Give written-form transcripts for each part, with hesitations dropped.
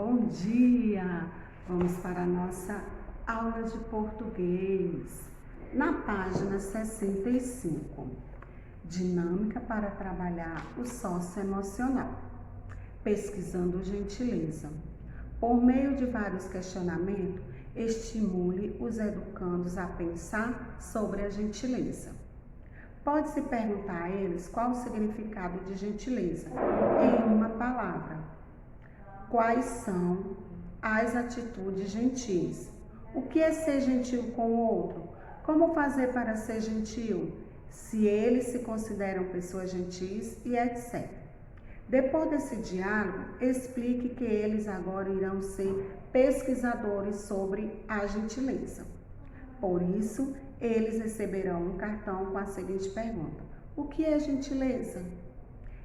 Bom dia! Vamos para a nossa aula de português. Na página 65, dinâmica para trabalhar o socioemocional, pesquisando gentileza. Por meio de vários questionamentos, estimule os educandos a pensar sobre a gentileza. Pode-se perguntar a eles qual o significado de gentileza em uma palavra. Quais são as atitudes gentis? O que é ser gentil com o outro? Como fazer para ser gentil? Se eles se consideram pessoas gentis e etc. Depois desse diálogo, explique que eles agora irão ser pesquisadores sobre a gentileza. Por isso, eles receberão um cartão com a seguinte pergunta: o que é gentileza?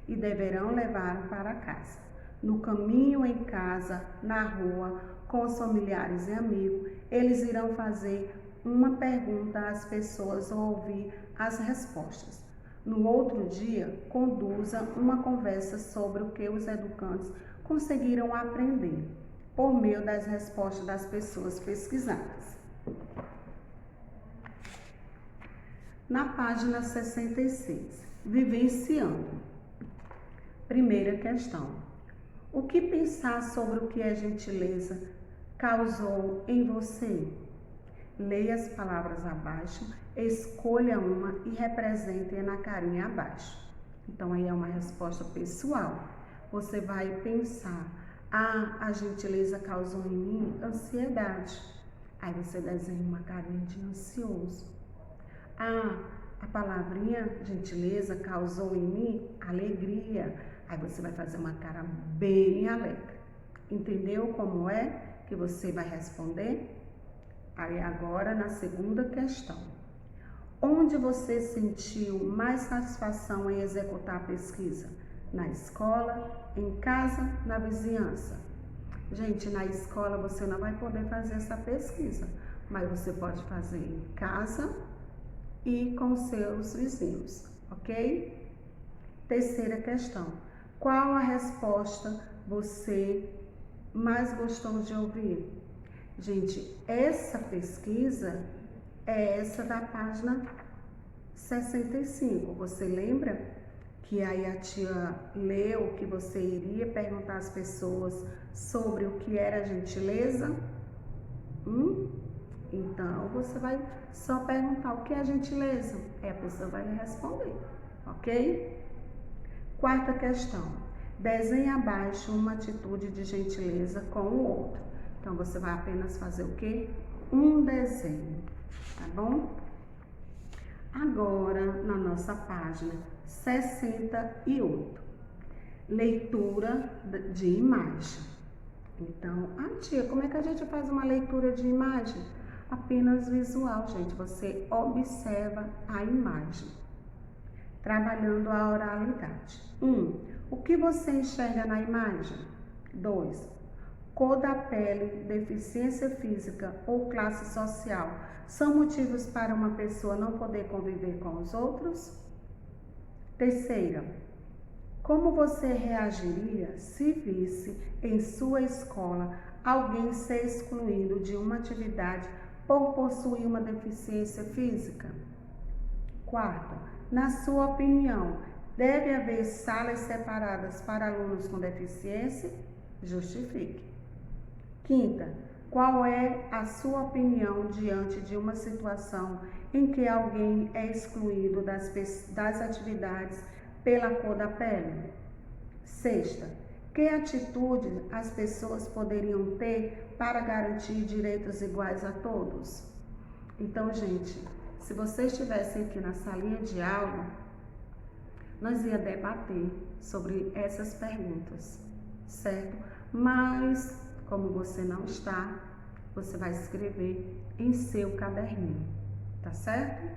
E deverão levar para casa. No caminho, em casa, na rua, com os familiares e amigos, eles irão fazer uma pergunta às pessoas ou ouvir as respostas. No outro dia, conduza uma conversa sobre o que os educantes conseguiram aprender por meio das respostas das pessoas pesquisadas. Na página 66, vivenciando. Primeira questão. O que pensar sobre o que é gentileza causou em você? Leia as palavras abaixo, escolha uma e represente na carinha abaixo. Então, aí é uma resposta pessoal. Você vai pensar: a gentileza causou em mim ansiedade. Aí você desenha uma carinha de ansioso. A palavrinha gentileza causou em mim alegria. Aí você vai fazer uma cara bem alegre. Entendeu como é que você vai responder? Aí agora na segunda questão. Onde você sentiu mais satisfação em executar a pesquisa? Na escola, em casa, na vizinhança? Gente, na escola você não vai poder fazer essa pesquisa, mas você pode fazer em casa e com seus vizinhos, ok? Terceira questão. Qual a resposta você mais gostou de ouvir? Gente, essa pesquisa é essa da página 65. Você lembra que aí a tia leu que você iria perguntar às pessoas sobre o que era gentileza? Então, você vai só perguntar o que é gentileza. Aí a pessoa vai lhe responder, ok? Quarta questão. Desenhe abaixo uma atitude de gentileza com o outro. Então, você vai apenas fazer o quê? Um desenho, tá bom? Agora, na nossa página 68. Leitura de imagem. Então, tia, como é que a gente faz uma leitura de imagem? Apenas visual, gente. Você observa a imagem. Trabalhando a oralidade. 1. O que você enxerga na imagem? 2. Cor da pele, deficiência física ou classe social são motivos para uma pessoa não poder conviver com os outros? Terceira. Como você reagiria se visse em sua escola alguém ser excluído de uma atividade por possuir uma deficiência física? Quarta. Na sua opinião, deve haver salas separadas para alunos com deficiência? Justifique. Quinta. Qual é a sua opinião diante de uma situação em que alguém é excluído das atividades pela cor da pele? Sexta. Que atitude as pessoas poderiam ter para garantir direitos iguais a todos? Então, gente, se vocês estivessem aqui na salinha de aula, nós ia debater sobre essas perguntas, certo? Mas, como você não está, você vai escrever em seu caderninho, tá certo?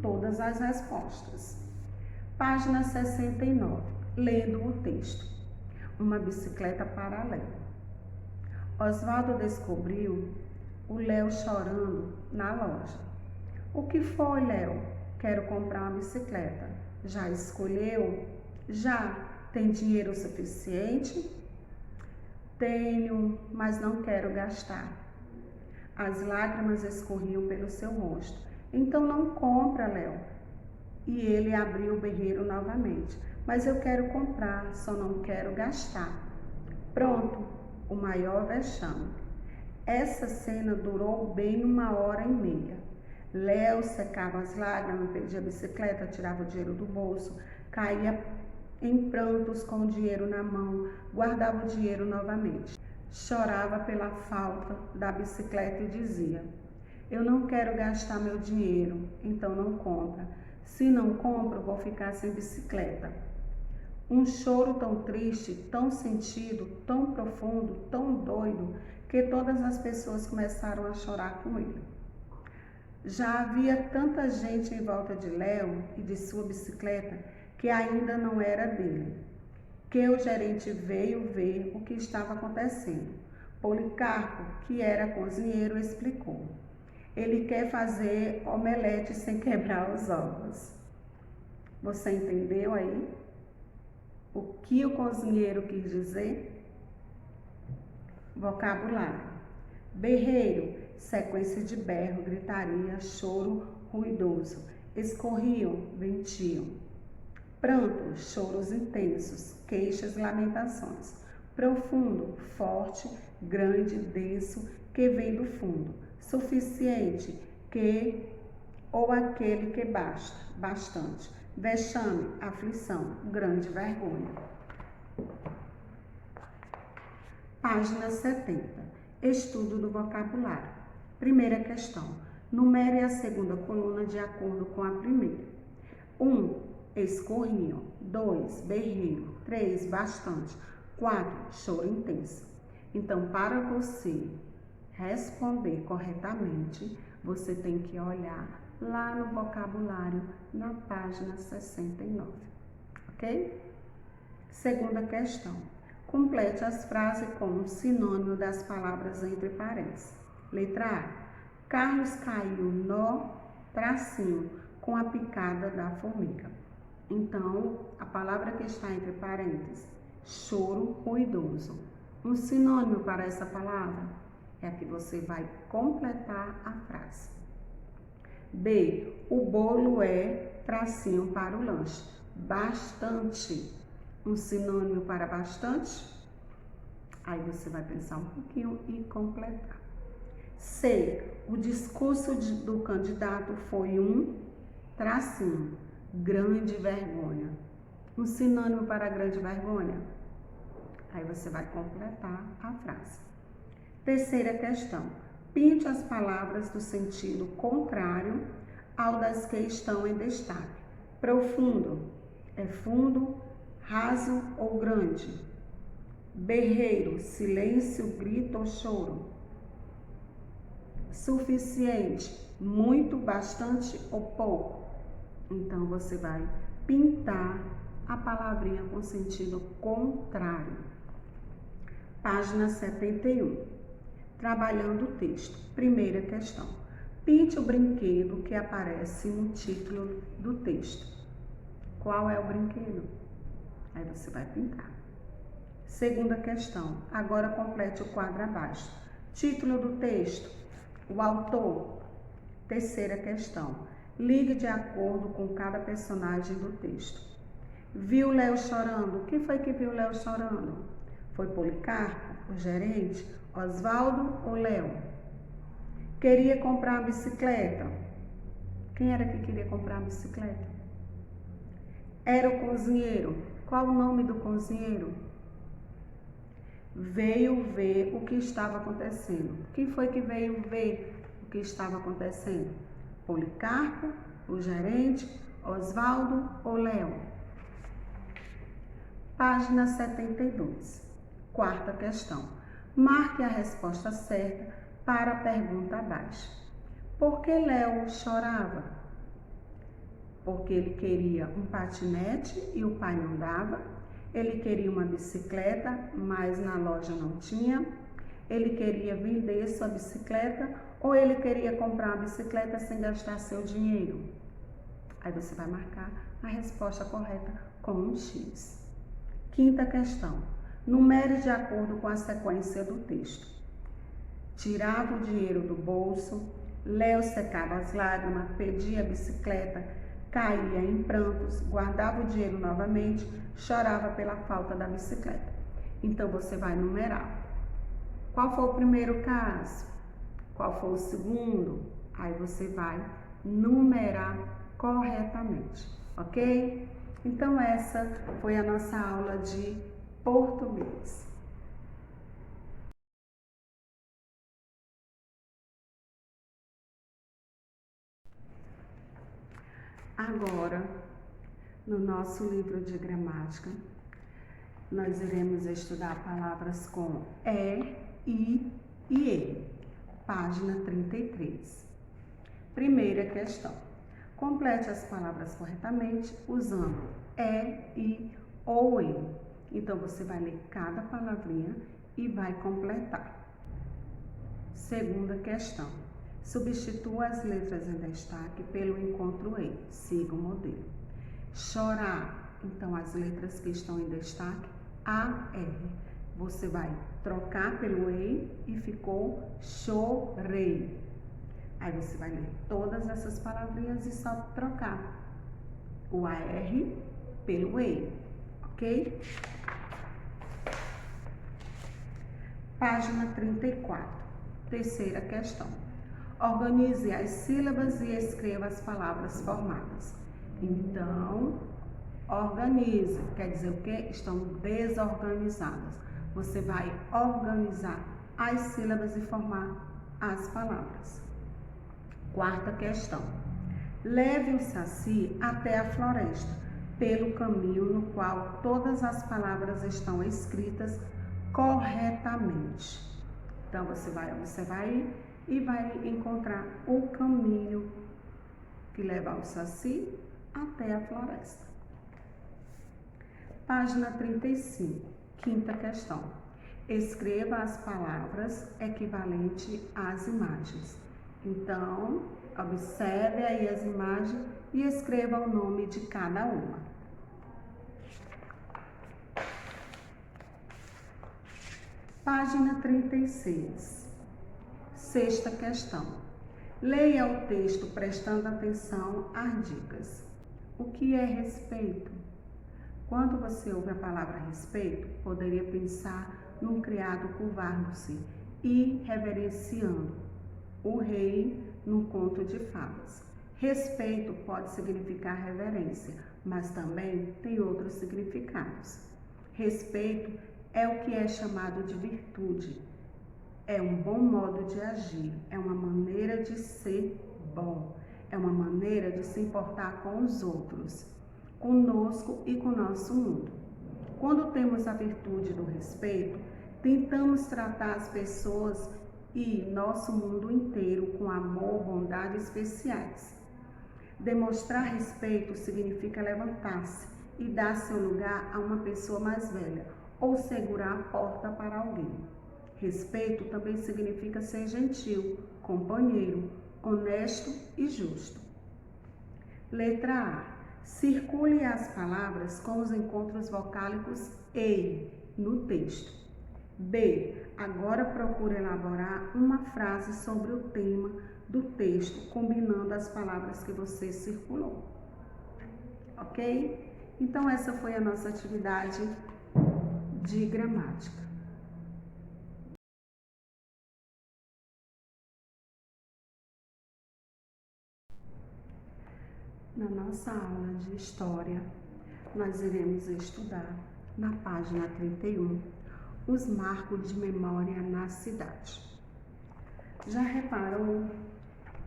Todas as respostas. Página 69, lendo o texto. Uma bicicleta paralela. Oswaldo descobriu o Léo chorando na loja. O que foi, Léo? Quero comprar uma bicicleta. Já escolheu? Já. Tem dinheiro suficiente? Tenho, mas não quero gastar. As lágrimas escorriam pelo seu rosto. Então não compra, Léo. E ele abriu o berreiro novamente. Mas eu quero comprar, só não quero gastar. Pronto, o maior vexame. Essa cena durou bem 1h30. Léo secava as lágrimas, perdia a bicicleta, tirava o dinheiro do bolso, caía em prantos com o dinheiro na mão, guardava o dinheiro novamente. Chorava pela falta da bicicleta e dizia: eu não quero gastar meu dinheiro, então não compra. Se não compro, vou ficar sem bicicleta. Um choro tão triste, tão sentido, tão profundo, tão doido, que todas as pessoas começaram a chorar com ele. Já havia tanta gente em volta de Léo e de sua bicicleta que ainda não era dele, que o gerente veio ver o que estava acontecendo. Policarpo, que era cozinheiro, explicou: ele quer fazer omelete sem quebrar os ovos. Você entendeu aí o que o cozinheiro quis dizer? Vocabulário: berreiro, sequência de berro, gritaria, choro ruidoso. Escorriam, ventiam. Pranto, choros intensos, queixas, lamentações. Profundo, forte, grande, denso, que vem do fundo. Suficiente, que ou aquele que basta, bastante. Vexame, aflição, grande vergonha. Página 70. Estudo do vocabulário. Primeira questão. Numere a segunda coluna de acordo com a primeira. 1. Escorriam. 2. Berreiro. 3. Bastante. 4. Choro intenso. Então, para você responder corretamente, você tem que olhar lá no vocabulário, na página 69. Ok? Segunda questão. Complete as frases com um sinônimo das palavras entre parênteses. Letra A. Carlos caiu no tracinho com a picada da formiga. Então, a palavra que está entre parênteses, choro ruidoso. Um sinônimo para essa palavra é a que você vai completar a frase. B. O bolo é tracinho para o lanche. Bastante. Um sinônimo para bastante? Aí você vai pensar um pouquinho e completar. C. O discurso do candidato foi um tracinho. Grande vergonha. Um sinônimo para grande vergonha? Aí você vai completar a frase. Terceira questão. Pinte as palavras do sentido contrário ao das que estão em destaque. Profundo é fundo, raso ou grande. Berreiro, silêncio, grito ou choro. Suficiente, muito, bastante ou pouco. Então, você vai pintar a palavrinha com sentido contrário. Página 71. Trabalhando o texto. Primeira questão. Pinte o brinquedo que aparece no título do texto. Qual é o brinquedo? Aí você vai pintar. Segunda questão. Agora complete o quadro abaixo. Título do texto. O autor. Terceira questão. Ligue de acordo com cada personagem do texto. Viu Léo chorando? Quem foi que viu Léo chorando? Foi Policarpo, o gerente, Osvaldo ou Léo? Queria comprar a bicicleta. Quem era que queria comprar a bicicleta? Era o cozinheiro. Qual o nome do cozinheiro? Veio ver o que estava acontecendo. Quem foi que veio ver o que estava acontecendo? Policarpo, o gerente, Osvaldo ou Léo? Página 72. Quarta questão. Marque a resposta certa para a pergunta abaixo. Por que Léo chorava? Porque ele queria um patinete e o pai não dava. Ele queria uma bicicleta, mas na loja não tinha. Ele queria vender sua bicicleta ou ele queria comprar uma bicicleta sem gastar seu dinheiro? Aí você vai marcar a resposta correta com um X. Quinta questão. Numere de acordo com a sequência do texto. Tirava o dinheiro do bolso, Léo secava as lágrimas, pedia a bicicleta, caía em prantos, guardava o dinheiro novamente, chorava pela falta da bicicleta. Então você vai numerar. Qual foi o primeiro caso? Qual foi o segundo? Aí você vai numerar corretamente, ok? Então essa foi a nossa aula de português. Agora, no nosso livro de gramática, nós iremos estudar palavras com i e e. Página 33. Primeira questão. Complete as palavras corretamente usando i ou e. Então, você vai ler cada palavrinha e vai completar. Segunda questão. Substitua as letras em destaque pelo encontro e. Siga o modelo. Chorar. Então, as letras que estão em destaque, A, R. Você vai trocar pelo e ficou chorei. Aí você vai ler todas essas palavrinhas e só trocar o AR pelo e, ok? Página 34. Terceira questão. Organize as sílabas e escreva as palavras formadas. Então, organize, quer dizer o quê? Estão desorganizadas. Você vai organizar as sílabas e formar as palavras. Quarta questão. Leve o Saci até a floresta, pelo caminho no qual todas as palavras estão escritas corretamente. Então, você vai observar aí e vai encontrar o caminho que leva ao Saci até a floresta. Página 35, quinta questão. Escreva as palavras equivalentes às imagens. Então, observe aí as imagens e escreva o nome de cada uma. Página 36. Sexta questão. Leia o texto prestando atenção às dicas. O que é respeito? Quando você ouve a palavra respeito, poderia pensar num criado curvando-se e reverenciando o rei num conto de fadas. Respeito pode significar reverência, mas também tem outros significados. Respeito é o que é chamado de virtude. É um bom modo de agir, é uma maneira de ser bom, é uma maneira de se importar com os outros, conosco e com o nosso mundo. Quando temos a virtude do respeito, tentamos tratar as pessoas e nosso mundo inteiro com amor, bondade especiais. Demonstrar respeito significa levantar-se e dar seu lugar a uma pessoa mais velha ou segurar a porta para alguém. Respeito também significa ser gentil, companheiro, honesto e justo. Letra A. Circule as palavras com os encontros vocálicos e no texto. B. Agora procure elaborar uma frase sobre o tema do texto, combinando as palavras que você circulou. Ok? Então, essa foi a nossa atividade de gramática. Na nossa aula de História, nós iremos estudar, na página 31, os marcos de memória na cidade. Já reparou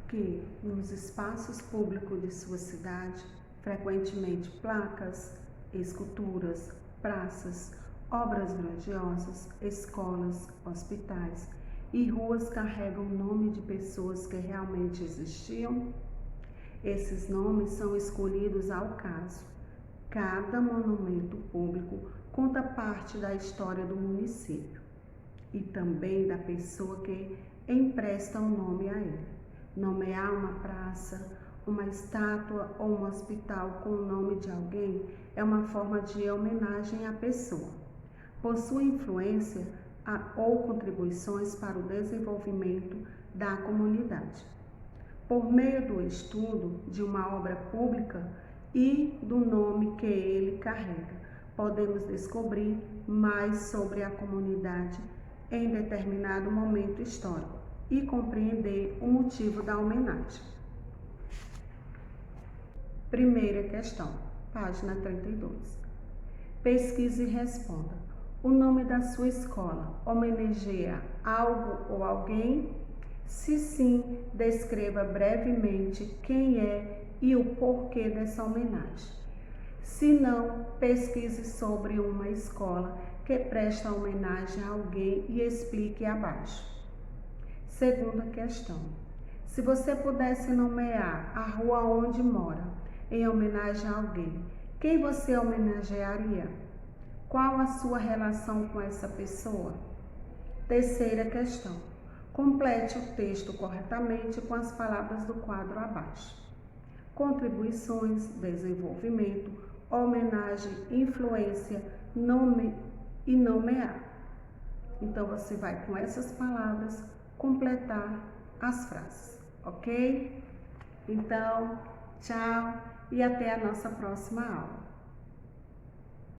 que nos espaços públicos de sua cidade, frequentemente placas, esculturas, praças, obras grandiosas, escolas, hospitais e ruas carregam o nome de pessoas que realmente existiam? Esses nomes são escolhidos ao caso. Cada monumento público conta parte da história do município e também da pessoa que empresta o nome a ele. Nomear uma praça, uma estátua ou um hospital com o nome de alguém é uma forma de homenagem à pessoa. por sua influência ou contribuições para o desenvolvimento da comunidade. Por meio do estudo de uma obra pública e do nome que ele carrega, podemos descobrir mais sobre a comunidade em determinado momento histórico e compreender o motivo da homenagem. Primeira questão, página 32. Pesquise e responda. O nome da sua escola homenageia algo ou alguém? Se sim, descreva brevemente quem é e o porquê dessa homenagem. Se não, pesquise sobre uma escola que presta homenagem a alguém e explique abaixo. Segunda questão. Se você pudesse nomear a rua onde mora em homenagem a alguém, quem você homenagearia? Qual a sua relação com essa pessoa? Terceira questão. Complete o texto corretamente com as palavras do quadro abaixo. Contribuições, desenvolvimento, homenagem, influência, nome e nomear. Então, você vai com essas palavras completar as frases, ok? Então, tchau e até a nossa próxima aula.